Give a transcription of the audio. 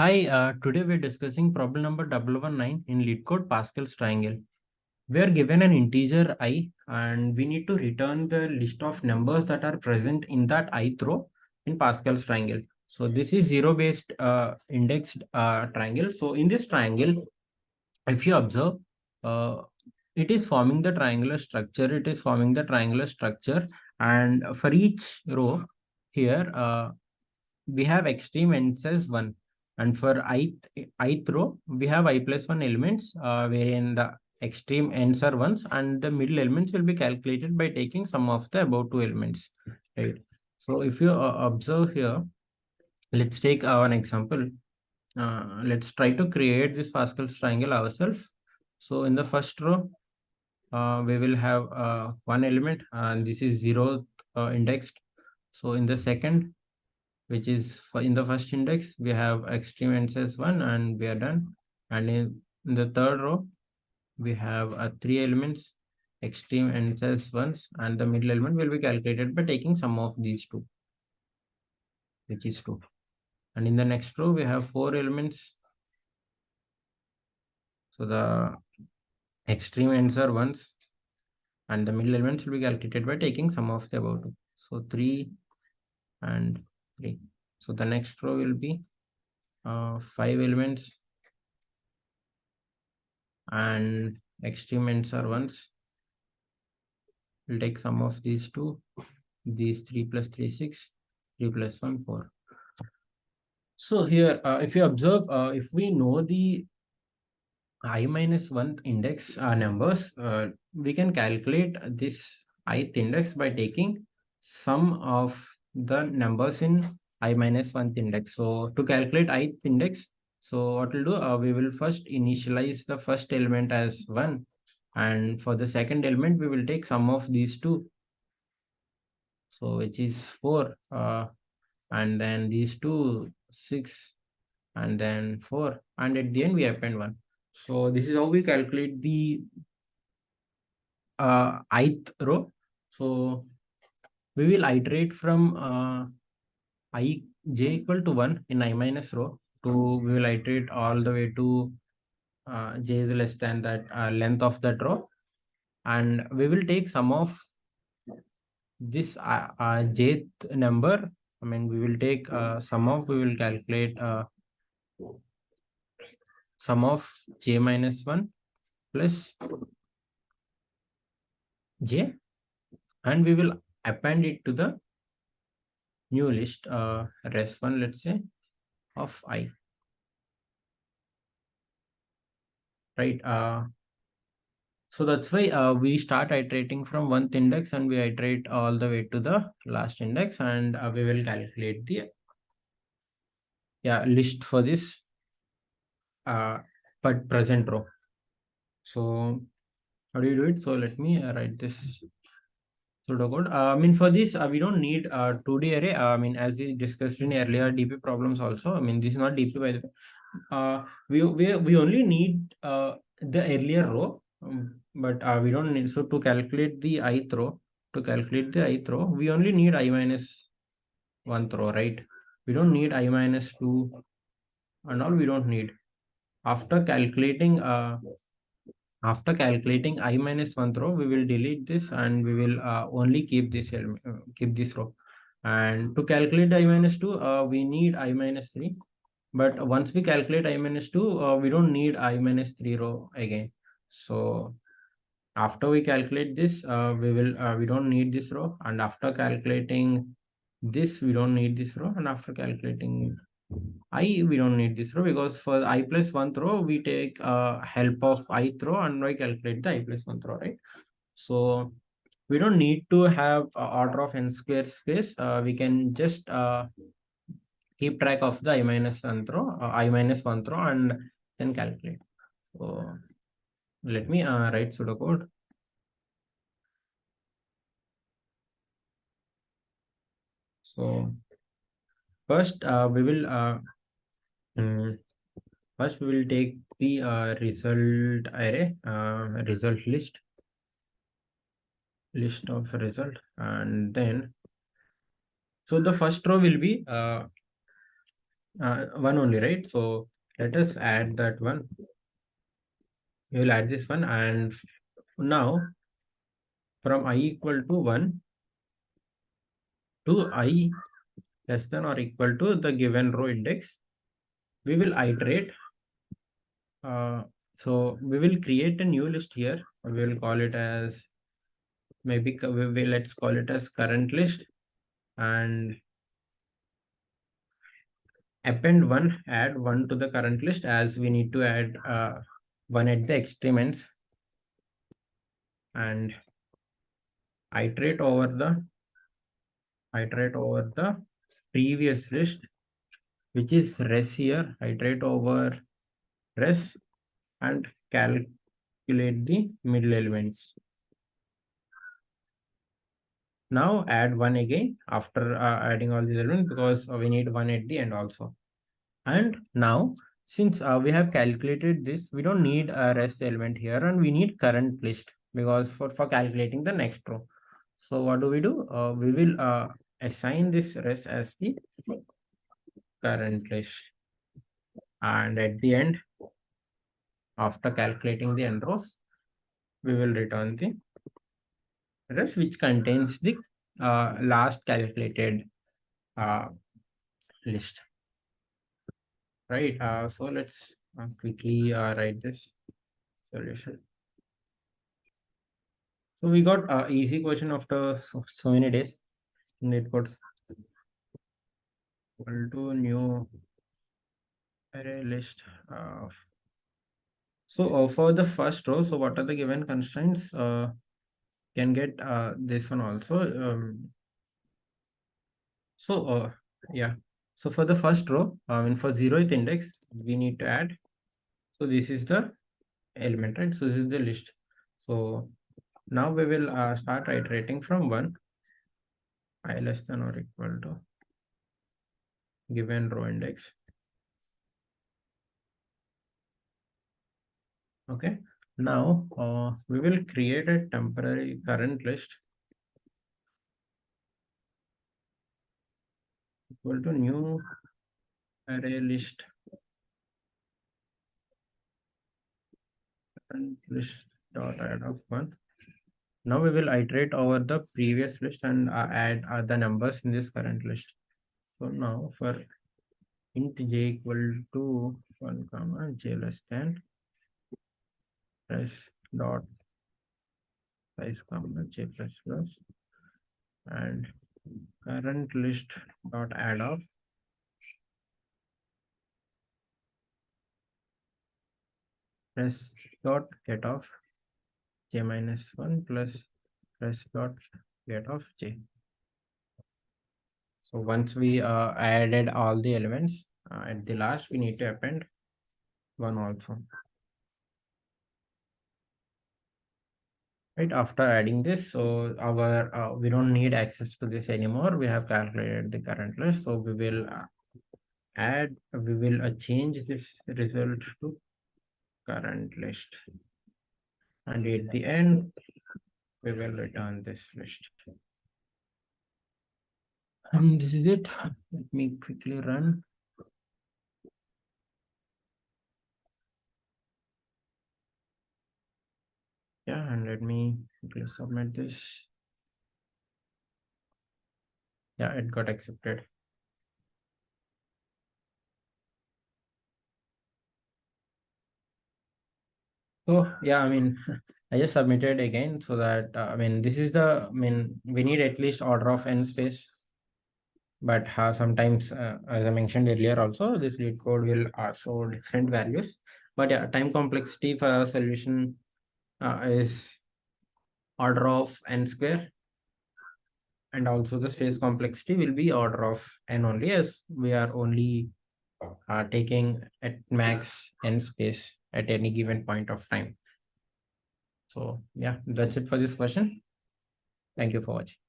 Hi, today we're discussing problem number 119 in Leetcode Pascal's triangle. We are given an integer I and we need to return the list of numbers that are present in that ith row in Pascal's triangle. So this is zero based indexed triangle. So in this triangle, if you observe, uh, it is forming the triangular structure. It is forming the triangular structure, and for each row here, we have extreme ends as 1, and for ith row we have I plus 1 elements, wherein the extreme ends are ones and the middle elements will be calculated by taking sum of the above two elements, right? So if you observe here, let's take an example. Let's try to create this Pascal's triangle ourselves. So in the first row, we will have one element, and this is zeroth indexed. So in the second, which is in the first index, we have extreme ends as 1 and we are done. And in the third row, we have three elements, extreme ends as 1s, and the middle element will be calculated by taking sum of these two, which is 2. And in the next row, we have four elements. So the extreme ends are 1s and the middle elements will be calculated by taking sum of the above two. So 3 and 3. So the next row will be five elements and extreme ends are 1s. We'll take sum of these two. These 3 plus 3, 6. 3 plus 1, 4. So here, if you observe, if we know the I minus 1th index numbers, we can calculate this ith index by taking sum of the numbers in I minus 1th index. So to calculate ith index, so what we'll do, we will first initialize the first element as 1. And for the second element, we will take sum of these two. So which is 4. And then these two, 6, and then 4. And at the end, we append 1. So this is how we calculate the ith row. So we will iterate from I j equal to 1 in I minus row to we will iterate all the way to j is less than that length of that row, and we will take sum of this jth number. I mean, we will take sum of, we will calculate sum of j minus 1 plus j, and we will append it to the new list res1, let's say, of I, right? So that's why we start iterating from 1th index and we iterate all the way to the last index, and we will calculate the list for this but present row. So how do you do it? So let me write this pseudocode. I mean, for this, we don't need 2D array. I mean, as we discussed in earlier DP problems also. I mean, this is not DP by the way. We only need the earlier row, but we don't need. So to calculate the ith row, we only need I minus 1th row, right? We don't need I minus 2 and all. We don't need. After calculating I minus 1th row, we will delete this and we will only keep this keep this row. And to calculate I minus 2, we need I minus 3. But once we calculate I minus 2, we don't need I minus 3 row again. So after we calculate this, we don't need this row. And after calculating this, we don't need this row. And after calculating I, we don't need this row, because for I plus 1th row, we take help of ith row and we calculate the I plus 1th row, right? So we don't need to have order of n square space. We can just keep track of the I minus 1th row, and then calculate. So let me write pseudocode. So first we will first we will take the result array, result list of result, and then so the first row will be One only, right? So let us add that one. We will add this one, and now from I equal to 1 to I less than or equal to the given row index, we will iterate. Uh, so we will create a new list here. We will call it as maybe let's call it as current list, and append one, add one to the current list, as we need to add one at the extreme ends, and iterate over the previous list, which is res here. Iterate over res and calculate the middle elements. Now add one again after adding all these elements, because we need one at the end also. And now, since we have calculated this, we don't need a res element here, and we need current list, because for calculating the next row. So what do? We will assign this res as the current list, and at the end, after calculating the end rows, we will return the res which contains the last calculated uh, list. Right. So let's quickly write this solution. So we got easy question after so many days. Leetcode equal to new array list. So for the first row, so what are the given constraints? Can get this one also. So yeah. So for the first row, I mean for 0th index, we need to add. So this is the element, right? So this is the list. So now we will start iterating from 1, I less than or equal to given row index. Okay. Now we will create a temporary current list equal to new array list current list dot add of 1. Now we will iterate over the previous list and add the numbers in this current list. So now for int j equal to 1 comma j less than press dot size comma j plus plus, and current list dot add of press dot get of j minus 1 plus press dot get of j. So once we added all the elements, at the last we need to append one also. Right after adding this, so our we don't need access to this anymore. We have calculated the current list, so we will change this result to current list, and at the end we will return this list. And this is it. Let me quickly run. Yeah, and let me quickly submit this. Yeah, it got accepted. So yeah, I mean, I just submitted again, so that I mean, this is the, I mean, we need at least order of n space, but sometimes, as I mentioned earlier, also this Leetcode will show different values. But yeah, time complexity for our solution is order of n square, and also the space complexity will be order of n only, as we are only taking at max n space at any given point of time. So yeah, that's it for this question. Thank you for watching.